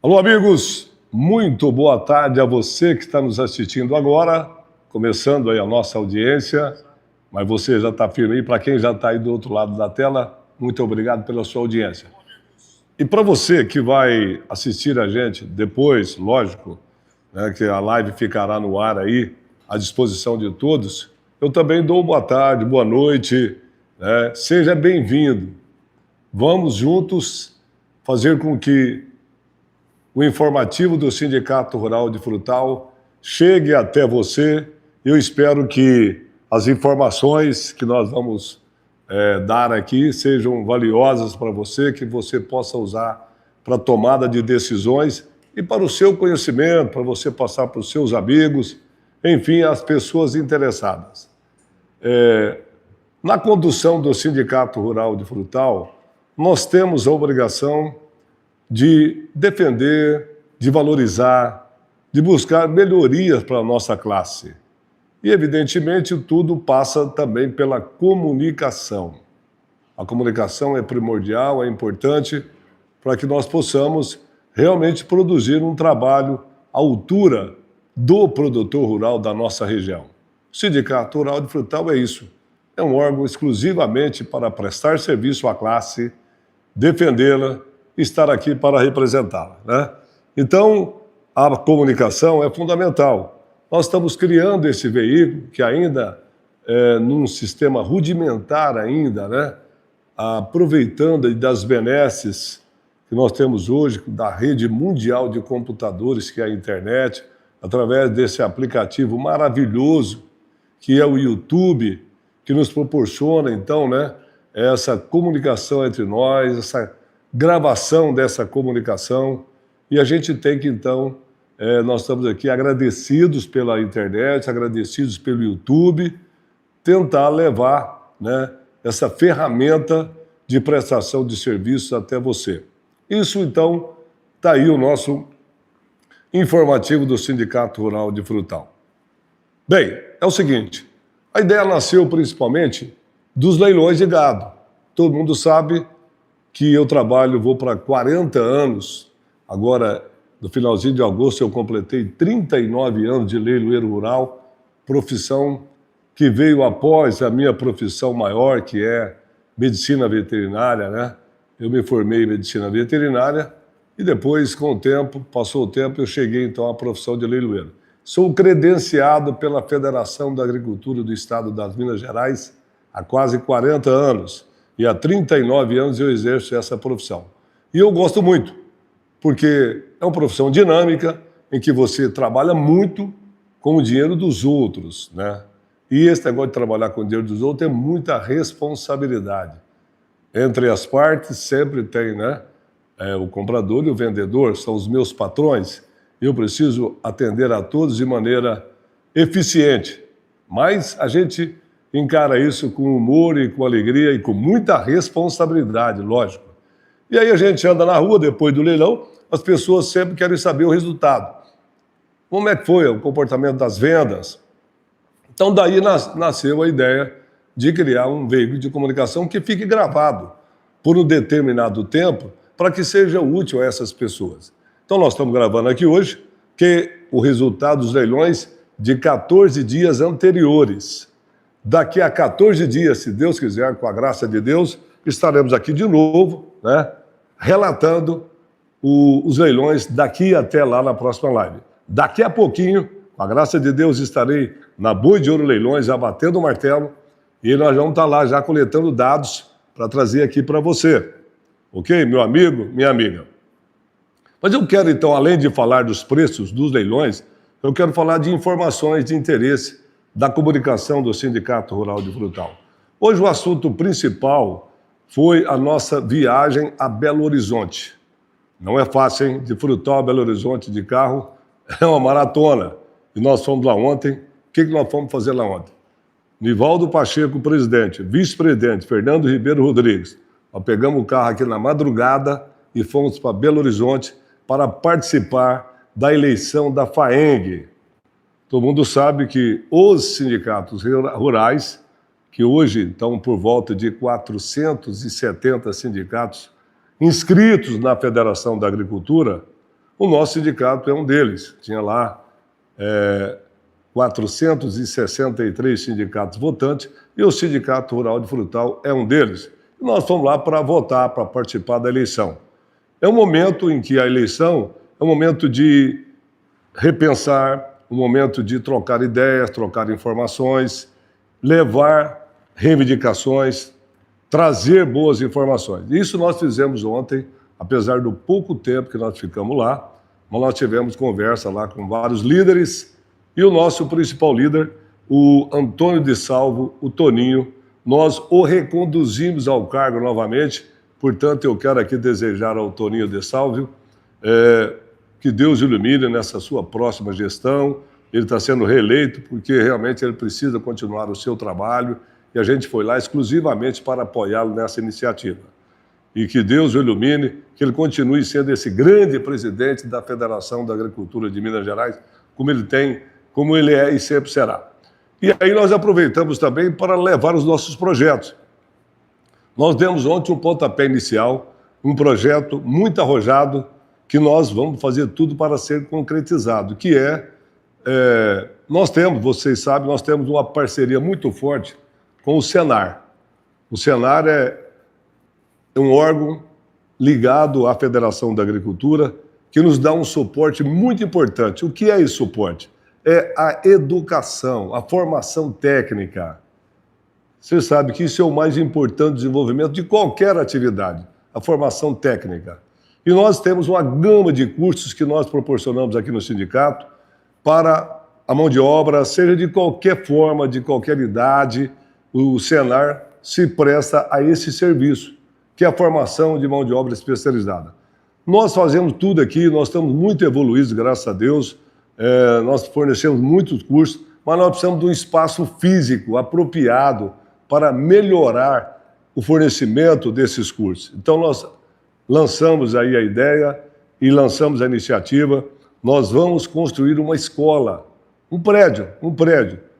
Alô, amigos, muito boa tarde a você que está nos assistindo agora, começando aí a nossa audiência, mas você já está firme aí, para quem já está aí do outro lado da tela, muito obrigado pela sua audiência. E para você que vai assistir a gente depois, lógico, né, que a live ficará no ar aí, à disposição de todos, eu também dou boa tarde, boa noite, né, seja bem-vindo. Vamos juntos fazer com que o informativo do Sindicato Rural de Frutal chegue até você. Eu espero que as informações que nós vamos dar aqui sejam valiosas para você, que você possa usar para tomada de decisões e para o seu conhecimento, para você passar para os seus amigos, enfim, as pessoas interessadas. Na condução do Sindicato Rural de Frutal, nós temos a obrigação de defender, de valorizar, de buscar melhorias para a nossa classe. E, evidentemente, tudo passa também pela comunicação. A comunicação é primordial, é importante para que nós possamos realmente produzir um trabalho à altura do produtor rural da nossa região. O Sindicato Rural de Frutal é isso. É um órgão exclusivamente para prestar serviço à classe, defendê-la, estar aqui para representá-la, né? Então, a comunicação é fundamental. Nós estamos criando esse veículo que ainda num sistema rudimentar ainda, né? Aproveitando das benesses que nós temos hoje da rede mundial de computadores, que é a internet, através desse aplicativo maravilhoso que é o YouTube, que nos proporciona, então, né, essa comunicação entre nós, essa gravação dessa comunicação, e a gente tem que, então, nós estamos aqui agradecidos pela internet, agradecidos pelo YouTube, tentar levar, né, essa ferramenta de prestação de serviços até você. Isso, então, está aí o nosso informativo do Sindicato Rural de Frutal. Bem, é o seguinte, a ideia nasceu principalmente dos leilões de gado. Todo mundo sabe que eu trabalho, vou para 40 anos, agora no finalzinho de agosto eu completei 39 anos de leiloeiro rural, profissão que veio após a minha profissão maior, que é medicina veterinária, né? Eu me formei em medicina veterinária e depois, com o tempo, passou o tempo, eu cheguei então à profissão de leiloeiro. Sou credenciado pela Federação da Agricultura do Estado das Minas Gerais há quase 40 anos. E há 39 anos eu exerço essa profissão. E eu gosto muito, porque é uma profissão dinâmica, em que você trabalha muito com o dinheiro dos outros, né? E esse negócio de trabalhar com o dinheiro dos outros é muita responsabilidade. Entre as partes sempre tem, né, o comprador e o vendedor, são os meus patrões. Eu preciso atender a todos de maneira eficiente. Mas a gente encara isso com humor e com alegria e com muita responsabilidade, lógico. E aí a gente anda na rua, depois do leilão, as pessoas sempre querem saber o resultado. Como é que foi o comportamento das vendas? Então daí nasceu a ideia de criar um veículo de comunicação que fique gravado por um determinado tempo para que seja útil a essas pessoas. Então nós estamos gravando aqui hoje que o resultado dos leilões de 14 dias anteriores. Daqui a 14 dias, se Deus quiser, com a graça de Deus, estaremos aqui de novo, né, relatando os leilões daqui até lá na próxima live. Daqui a pouquinho, com a graça de Deus, estarei na Boi de Ouro Leilões, já batendo o martelo, e nós vamos estar lá já coletando dados para trazer aqui para você. Ok, meu amigo, minha amiga? Mas eu quero, então, além de falar dos preços dos leilões, eu quero falar de informações de interesse da comunicação do Sindicato Rural de Frutal. Hoje o assunto principal foi a nossa viagem a Belo Horizonte. Não é fácil, hein? De Frutal a Belo Horizonte de carro é uma maratona. E nós fomos lá ontem. O que nós fomos fazer lá ontem? Nivaldo Pacheco, presidente, vice-presidente, Fernando Ribeiro Rodrigues. Nós pegamos o carro aqui na madrugada e fomos para Belo Horizonte para participar da eleição da FAENG. Todo mundo sabe que os sindicatos rurais, que hoje estão por volta de 470 sindicatos inscritos na Federação da Agricultura, O nosso sindicato é um deles. Tinha lá 463 sindicatos votantes e o Sindicato Rural de Frutal é um deles. E nós fomos lá para votar, para participar da eleição. É um momento em que a eleição é um momento de repensar, um momento de trocar ideias, trocar informações, levar reivindicações, trazer boas informações. Isso nós fizemos ontem, apesar do pouco tempo que nós ficamos lá, mas nós tivemos conversa lá com vários líderes e o nosso principal líder, o Antônio de Salvo, o Toninho, nós o reconduzimos ao cargo novamente. Portanto, eu quero aqui desejar ao Toninho de Salvo que Deus o ilumine nessa sua próxima gestão. Ele está sendo reeleito porque realmente ele precisa continuar o seu trabalho e a gente foi lá exclusivamente para apoiá-lo nessa iniciativa. E que Deus o ilumine, que ele continue sendo esse grande presidente da Federação da Agricultura de Minas Gerais, como ele é e sempre será. E aí nós aproveitamos também para levar os nossos projetos. Nós demos ontem um pontapé inicial, um projeto muito arrojado, que nós vamos fazer tudo para ser concretizado, que vocês sabem, nós temos uma parceria muito forte com o Senar. O Senar é um órgão ligado à Federação da Agricultura, que nos dá um suporte muito importante. O que é esse suporte? É a educação, a formação técnica. Você sabe que isso é o mais importante desenvolvimento de qualquer atividade, a formação técnica. E nós temos uma gama de cursos que nós proporcionamos aqui no sindicato para a mão de obra, seja de qualquer forma, de qualquer idade, o Senar se presta a esse serviço, que é a formação de mão de obra especializada. Nós fazemos tudo aqui, nós estamos muito evoluídos, graças a Deus, nós fornecemos muitos cursos, mas nós precisamos de um espaço físico apropriado para melhorar o fornecimento desses cursos. Então, nós lançamos aí a ideia e lançamos a iniciativa. Nós vamos construir uma escola, um prédio,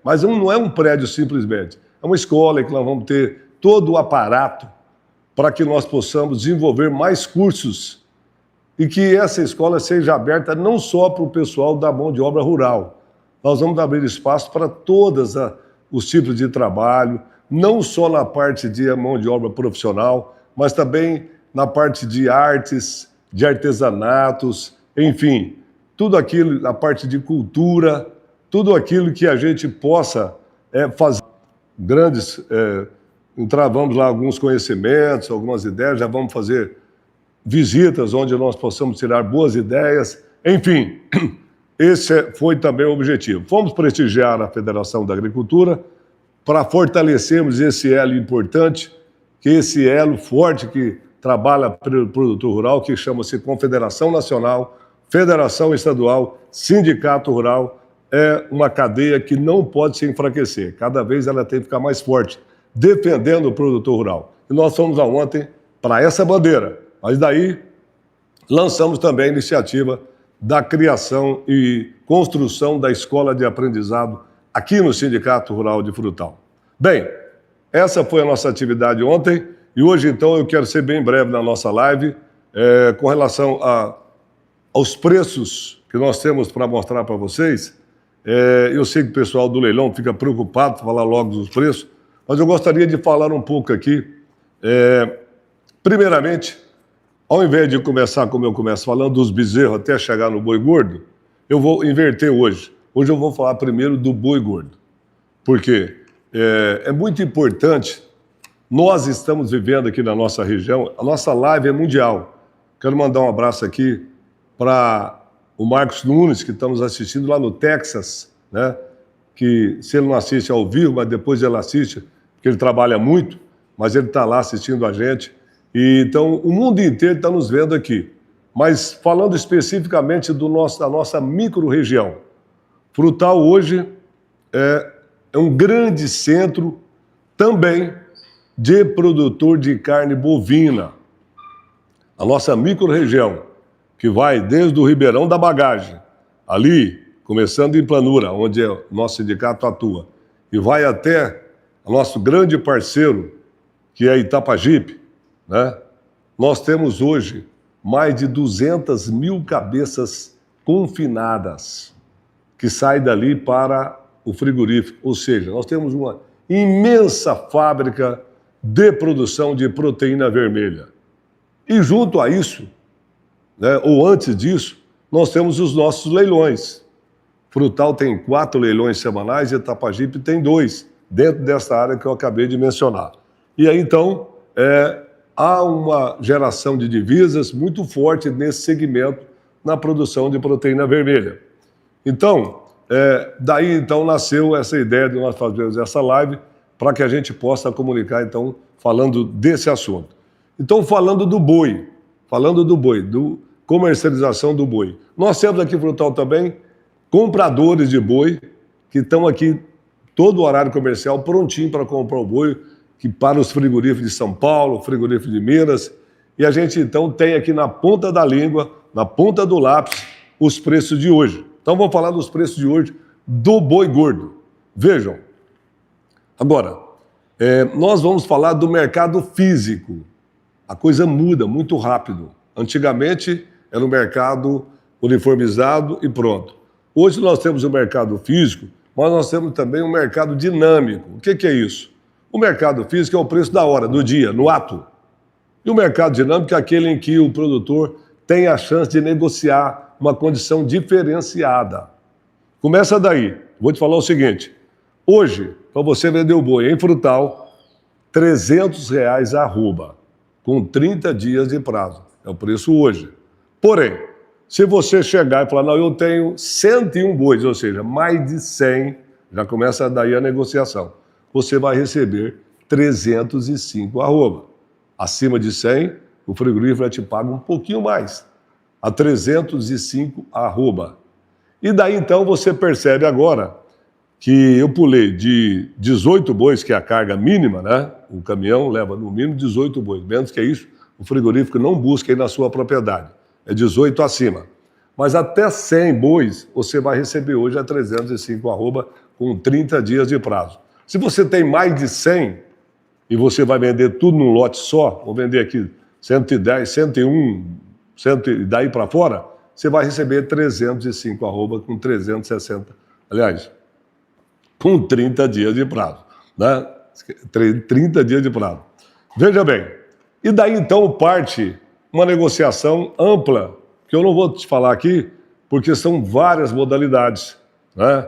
mas não é um prédio simplesmente, é uma escola em que nós vamos ter todo o aparato para que nós possamos desenvolver mais cursos e que essa escola seja aberta não só para o pessoal da mão de obra rural. Nós vamos abrir espaço para todos os tipos de trabalho, não só na parte de mão de obra profissional, mas também na parte de artes, de artesanatos, enfim, tudo aquilo, na parte de cultura, tudo aquilo que a gente possa fazer grandes... Entravamos lá alguns conhecimentos, algumas ideias, já vamos fazer visitas onde nós possamos tirar boas ideias. Enfim, esse foi também o objetivo. Fomos prestigiar a Federação da Agricultura para fortalecermos esse elo importante, que esse elo forte que trabalha pelo produtor rural, que chama-se Confederação Nacional, Federação Estadual, Sindicato Rural, é uma cadeia que não pode se enfraquecer. Cada vez ela tem que ficar mais forte, defendendo o produtor rural. E nós fomos ontem para essa bandeira, mas daí lançamos também a iniciativa da criação e construção da escola de aprendizado aqui no Sindicato Rural de Frutal. Bem, essa foi a nossa atividade ontem e hoje, então, eu quero ser bem breve na nossa live com relação aos preços que nós temos para mostrar para vocês. Eu sei que o pessoal do leilão fica preocupado para falar logo dos preços, mas eu gostaria de falar um pouco aqui. Primeiramente, ao invés de começar como eu começo falando dos bezerros até chegar no boi gordo, eu vou inverter hoje. Hoje eu vou falar primeiro do boi gordo. Porque é muito importante, nós estamos vivendo aqui na nossa região, a nossa live é mundial. Quero mandar um abraço aqui para o Marcos Nunes, que estamos assistindo lá no Texas, né? Que se ele não assiste ao vivo, mas depois ele assiste, porque ele trabalha muito, mas ele está lá assistindo a gente. E, então, o mundo inteiro está nos vendo aqui. Mas falando especificamente da nossa micro-região, Frutal hoje é um grande centro também de produtor de carne bovina. A nossa micro-região, que vai desde o Ribeirão da Bagagem, ali, começando em Planura, onde o nosso sindicato atua, e vai até o nosso grande parceiro, que é Itapajipe, né? Nós temos hoje mais de 200 mil cabeças confinadas que saem dali para o frigorífico. Ou seja, nós temos uma imensa fábrica de produção de proteína vermelha. E junto a isso, né, ou antes disso, nós temos os nossos leilões. Frutal tem 4 leilões semanais e Itapajipe tem 2, dentro dessa área que eu acabei de mencionar. E aí, então, há uma geração de divisas muito forte nesse segmento na produção de proteína vermelha. Então, daí então nasceu essa ideia de nós fazermos essa live para que a gente possa comunicar, então, falando desse assunto. Então, falando do boi, do comercialização do boi. Nós temos aqui, Frutal, também compradores de boi que estão aqui todo o horário comercial prontinho para comprar o boi, que para os frigoríficos de São Paulo, frigorífico de Minas, e a gente então tem aqui na ponta da língua, na ponta do lápis, os preços de hoje. Então vamos falar dos preços de hoje do boi gordo. Vejam, agora, nós vamos falar do mercado físico. A coisa muda muito rápido. Antigamente era um mercado uniformizado e pronto. Hoje nós temos o mercado físico, mas nós temos também um mercado dinâmico. O que é isso? O mercado físico é o preço da hora, do dia, no ato. E o mercado dinâmico é aquele em que o produtor tem a chance de negociar uma condição diferenciada. Começa daí. Vou te falar o seguinte. Hoje, para você vender o boi em Frutal, R$300 arroba, com 30 dias de prazo. É o preço hoje. Porém, se você chegar e falar, não, eu tenho 101 bois, ou seja, mais de 100, já começa daí a negociação. Você vai receber 305 arroba. Acima de 100, o frigorífico te paga um pouquinho mais, a 305 arroba. E daí então você percebe agora que eu pulei de 18 bois, que é a carga mínima, né? O caminhão leva no mínimo 18 bois, menos que isso, o frigorífico não busca aí na sua propriedade. É 18 acima. Mas até 100 bois, você vai receber hoje a 305 arroba com 30 dias de prazo. Se você tem mais de 100 e você vai vender tudo num lote só, vou vender aqui 110, 101, 100, e daí para fora, você vai receber 305 arroba com 360, aliás, com 30 dias de prazo, né? 30 dias de prazo. Veja bem, e daí então parte uma negociação ampla, que eu não vou te falar aqui, porque são várias modalidades, né?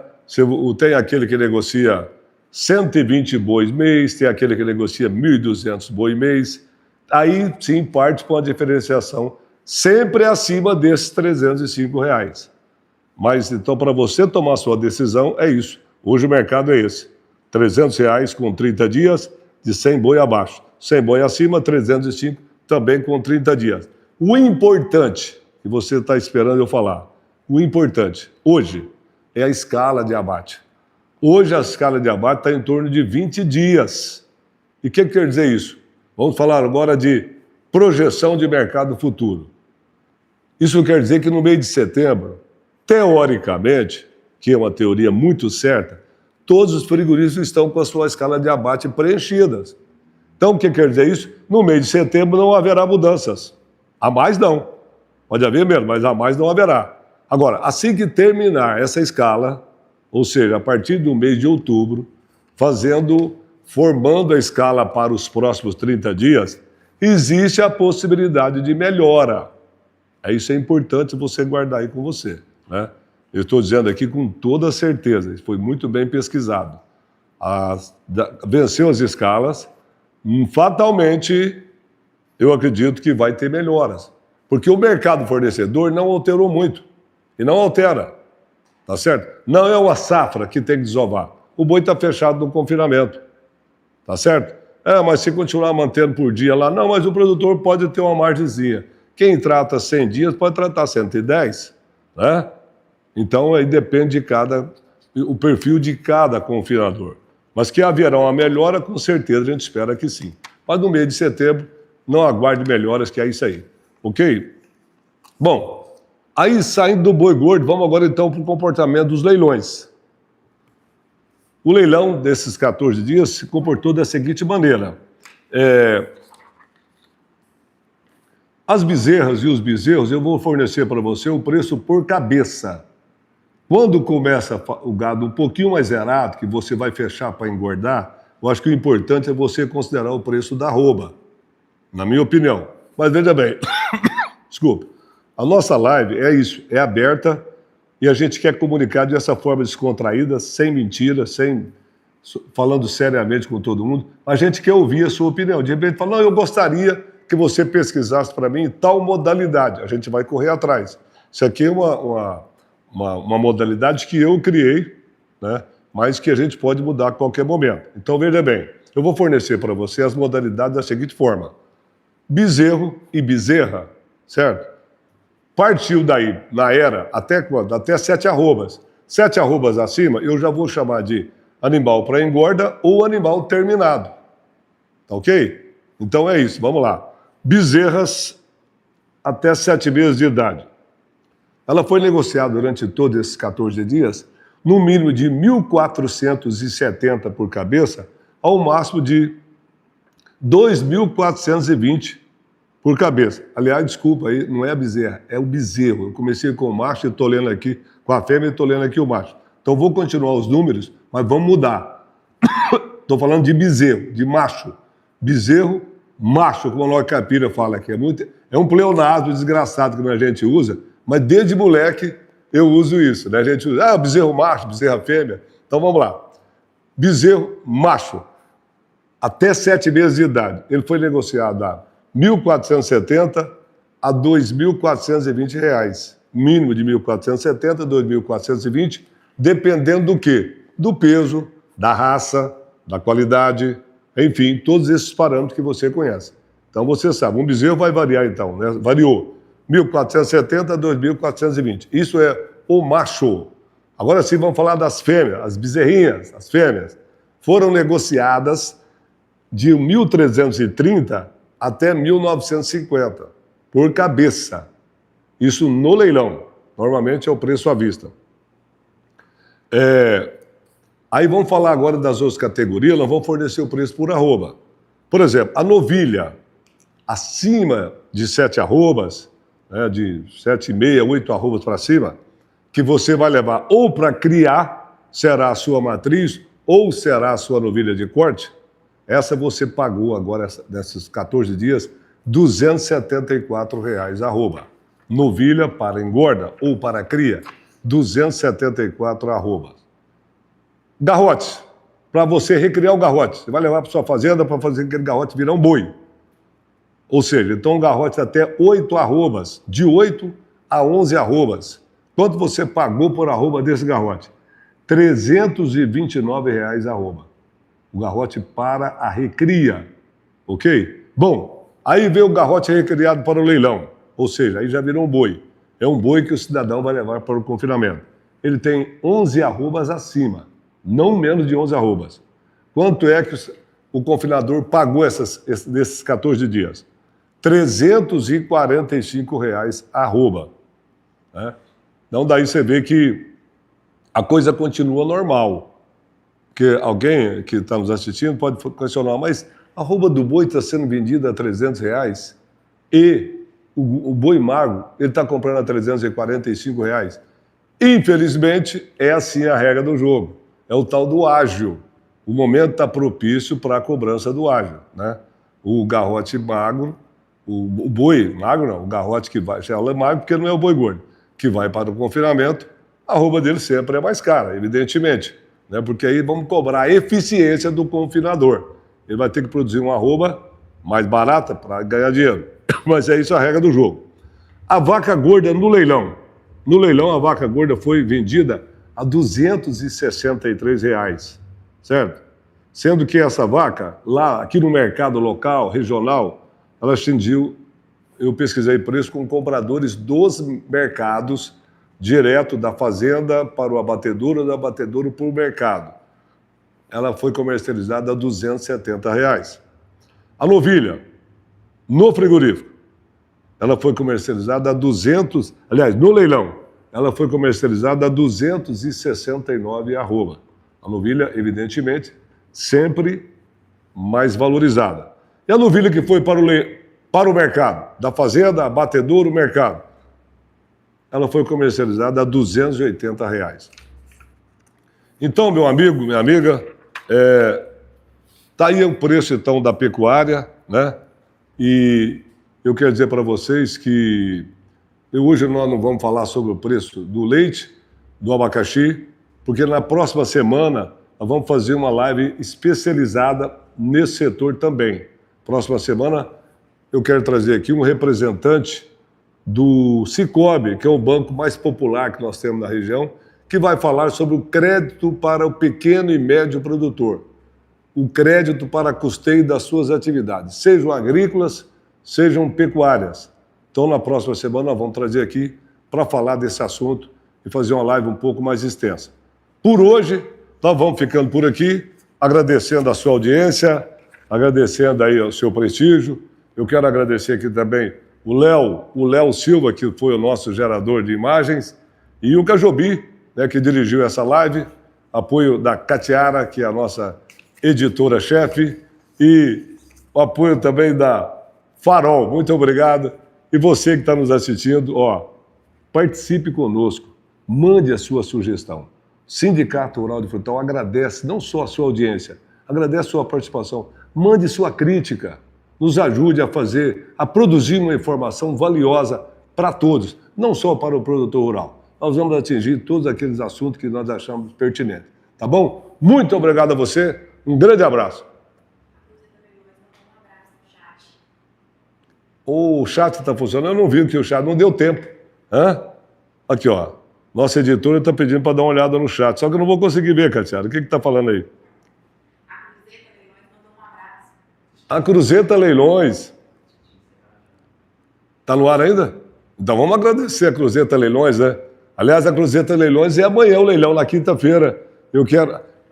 Tem aquele que negocia 120 bois mês, tem aquele que negocia 1.200 bois mês, aí sim parte com a diferenciação sempre acima desses R$305. Mas então para você tomar a sua decisão é isso, hoje o mercado é esse, R$300 com 30 dias, de 100 boi abaixo, 100 boi acima, 305 também com 30 dias. O importante, que você está esperando eu falar, o importante hoje é a escala de abate. Hoje a escala de abate está em torno de 20 dias. E o que quer dizer isso? Vamos falar agora de projeção de mercado futuro. Isso quer dizer que no mês de setembro, teoricamente, que é uma teoria muito certa, todos os frigoríficos estão com a sua escala de abate preenchidas. Então, o que quer dizer isso? No mês de setembro não haverá mudanças. A mais não. Pode haver mesmo, mas a mais não haverá. Agora, assim que terminar essa escala, ou seja, a partir do mês de outubro, formando a escala para os próximos 30 dias, existe a possibilidade de melhora. Isso é importante você guardar aí com você, né? Eu estou dizendo aqui com toda certeza, isso foi muito bem pesquisado. Venceu as escalas, fatalmente, eu acredito que vai ter melhoras. Porque o mercado fornecedor não alterou muito. E não altera. Tá certo? Não é uma safra que tem que desovar. O boi está fechado no confinamento. Tá certo? Mas se continuar mantendo por dia lá, não, mas o produtor pode ter uma margenzinha. Quem trata 100 dias pode tratar 110, né? Então aí depende o perfil de cada confinador. Mas que haverá uma melhora, com certeza a gente espera que sim. Mas no mês de setembro, não aguarde melhoras, que é isso aí. Ok? Bom, aí saindo do boi gordo, vamos agora então para o comportamento dos leilões. O leilão desses 14 dias se comportou da seguinte maneira. As bezerras e os bezerros, eu vou fornecer para você o preço por cabeça. Quando começa o gado um pouquinho mais zerado, que você vai fechar para engordar, eu acho que o importante é você considerar o preço da arroba, na minha opinião. Mas veja bem, desculpa, a nossa live é isso, é aberta e a gente quer comunicar dessa forma descontraída, sem mentira, falando seriamente com todo mundo. A gente quer ouvir a sua opinião. De repente fala, não, eu gostaria que você pesquisasse para mim tal modalidade. A gente vai correr atrás. Isso aqui é uma modalidade que eu criei, né? Mas que a gente pode mudar a qualquer momento. Então, veja bem, eu vou fornecer para você as modalidades da seguinte forma. Bezerro e bezerra, certo? Partiu daí, na era, até quando? Até 7 arrobas. 7 arrobas acima, eu já vou chamar de animal para engorda ou animal terminado. Tá ok? Então é isso, vamos lá. Bezerras até 7 meses de idade. Ela foi negociada durante todos esses 14 dias no mínimo de 1.470 por cabeça, ao máximo de 2.420 por cabeça. Aliás, desculpa aí, não é a bezerra, é o bezerro. Eu comecei com o macho e estou lendo aqui, com a fêmea e estou lendo aqui o macho. Então vou continuar os números, mas vamos mudar. Estou falando de bezerro, de macho. Bezerro, macho, como a Lógica Caipira fala aqui. É um pleonasmo desgraçado que a gente usa, mas desde moleque eu uso isso, né? A gente usa, bezerro macho, bezerra fêmea. Então vamos lá. Bezerro macho, até 7 meses de idade. Ele foi negociado a R$1.470 a R$2.420. Mínimo de 1.470 a 2.420, dependendo do quê? Do peso, da raça, da qualidade, enfim, todos esses parâmetros que você conhece. Então você sabe, um bezerro vai variar então, né? Variou. 1.470 a 2.420. Isso é o macho. Agora sim, vamos falar das fêmeas, as bezerrinhas, as fêmeas. Foram negociadas de 1.330 até 1.950 por cabeça. Isso no leilão. Normalmente é o preço à vista. Aí vamos falar agora das outras categorias, nós vamos fornecer o preço por arroba. Por exemplo, a novilha acima de 7 arrobas, né, de 7,5, 8 arrobas para cima, que você vai levar ou para criar, será a sua matriz, ou será a sua novilha de corte, essa você pagou agora, nesses 14 dias, R$274 arroba. Novilha para engorda ou para cria, 274 arrobas. Garrote, para você recriar o garrote. Você vai levar para sua fazenda para fazer aquele garrote virar um boi. Ou seja, então um garrote até 8 arrobas, de 8 a 11 arrobas. Quanto você pagou por arroba desse garrote? R$329 arroba. O garrote para a recria, ok? Bom, aí vem o garrote recriado para o leilão, ou seja, aí já virou um boi. É um boi que o cidadão vai levar para o confinamento. Ele tem 11 arrobas acima, não menos de 11 arrobas. Quanto é que o confinador pagou nesses 14 dias? R$345 arroba. Né? Então daí você vê que a coisa continua normal. Porque alguém que está nos assistindo pode questionar, mas a arroba do boi está sendo vendida a R$300 e o boi magro ele está comprando a R$345. Infelizmente, é assim a regra do jogo. É o tal do ágio. O momento está propício para a cobrança do ágio. Né? O garrote magro, o boi magro não, o garrote que vai, ela é magro porque não é o boi gordo, que vai para o confinamento, a arroba dele sempre é mais cara, evidentemente. Né? Porque aí vamos cobrar a eficiência do confinador. Ele vai ter que produzir uma arroba mais barata para ganhar dinheiro. Mas é isso a regra do jogo. A vaca gorda no leilão. No leilão, a vaca gorda foi vendida a R$263, certo? Sendo que essa vaca, lá, aqui no mercado local, regional, ela ascendiu, eu pesquisei preço com compradores dos mercados, direto da fazenda para o abatedouro, do abatedouro para o mercado. Ela foi comercializada a R$270. A novilha, no frigorífico, ela foi comercializada a 200, aliás, no leilão, ela foi comercializada a 269 arroba. A novilha, evidentemente, sempre mais valorizada. E a novilha que foi para para o mercado, da fazenda, abatedouro, mercado. Ela foi comercializada a R$ 280. Então, meu amigo, minha amiga, está aí o preço, então, da pecuária, né? E eu quero dizer para vocês que hoje nós não vamos falar sobre o preço do leite, do abacaxi, porque na próxima semana nós vamos fazer uma live especializada nesse setor também. Próxima semana eu quero trazer aqui um representante do Sicoob, que é o banco mais popular que nós temos na região, que vai falar sobre o crédito para o pequeno e médio produtor, o crédito para custeio das suas atividades, sejam agrícolas, sejam pecuárias. Então, na próxima semana, nós vamos trazer aqui para falar desse assunto e fazer uma live um pouco mais extensa. Por hoje, nós vamos ficando por aqui, agradecendo a sua audiência, agradecendo aí o seu prestígio. Eu quero agradecer aqui também o Léo Silva, que foi o nosso gerador de imagens, e o Cajobi, né, que dirigiu essa live, apoio da Catiara, que é a nossa editora-chefe, e o apoio também da Farol. Muito obrigado. E você que está nos assistindo, participe conosco, mande a sua sugestão. Sindicato Rural de Frutal agradece não só a sua audiência, agradece a sua participação, mande sua crítica, nos ajude a produzir uma informação valiosa para todos, não só para o produtor rural. Nós vamos atingir todos aqueles assuntos que nós achamos pertinentes. Tá bom? Muito obrigado a você, um grande abraço. O chat está funcionando, eu não vi que o chat não deu tempo. Aqui, nossa editora está pedindo para dar uma olhada no chat, só que eu não vou conseguir ver, Catiara. O que está falando aí? A Cruzeta Leilões. Está no ar ainda? Então vamos agradecer a Cruzeta Leilões, né? Aliás, a Cruzeta Leilões é amanhã o leilão, na quinta-feira.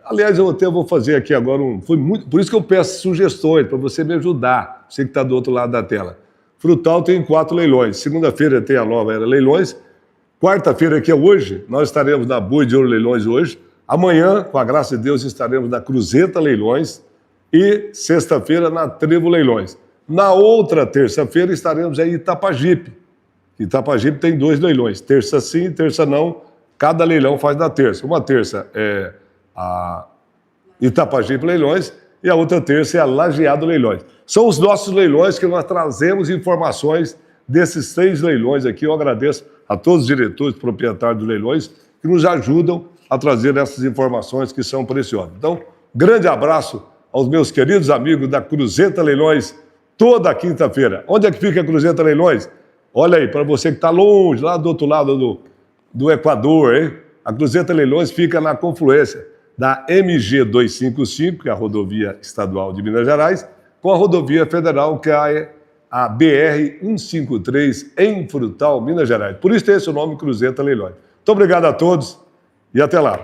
Aliás, eu até vou fazer aqui agora por isso que eu peço sugestões, para você me ajudar, você que está do outro lado da tela. Frutal tem 4 leilões. Segunda-feira tem a Nova Era Leilões. Quarta-feira, que é hoje, nós estaremos na Boi de Ouro Leilões hoje. Amanhã, com a graça de Deus, estaremos na Cruzeta Leilões. E sexta-feira na Trevo Leilões. Na outra terça-feira estaremos em Itapajipe. Itapajipe tem 2 leilões, terça sim, terça não. Cada leilão faz na terça. Uma terça é a Itapajipe Leilões e a outra terça é a Lajeado Leilões. São os nossos leilões que nós trazemos informações desses 3 leilões aqui. Eu agradeço a todos os diretores, proprietários dos leilões que nos ajudam a trazer essas informações que são preciosas. Então, grande abraço aos meus queridos amigos da Cruzeta Leilões, toda quinta-feira. Onde é que fica a Cruzeta Leilões? Olha aí, para você que está longe, lá do outro lado do Equador, hein? A Cruzeta Leilões fica na confluência da MG 255, que é a rodovia estadual de Minas Gerais, com a rodovia federal, que é a BR 153, em Frutal, Minas Gerais. Por isso tem esse nome, Cruzeta Leilões. Muito obrigado a todos e até lá.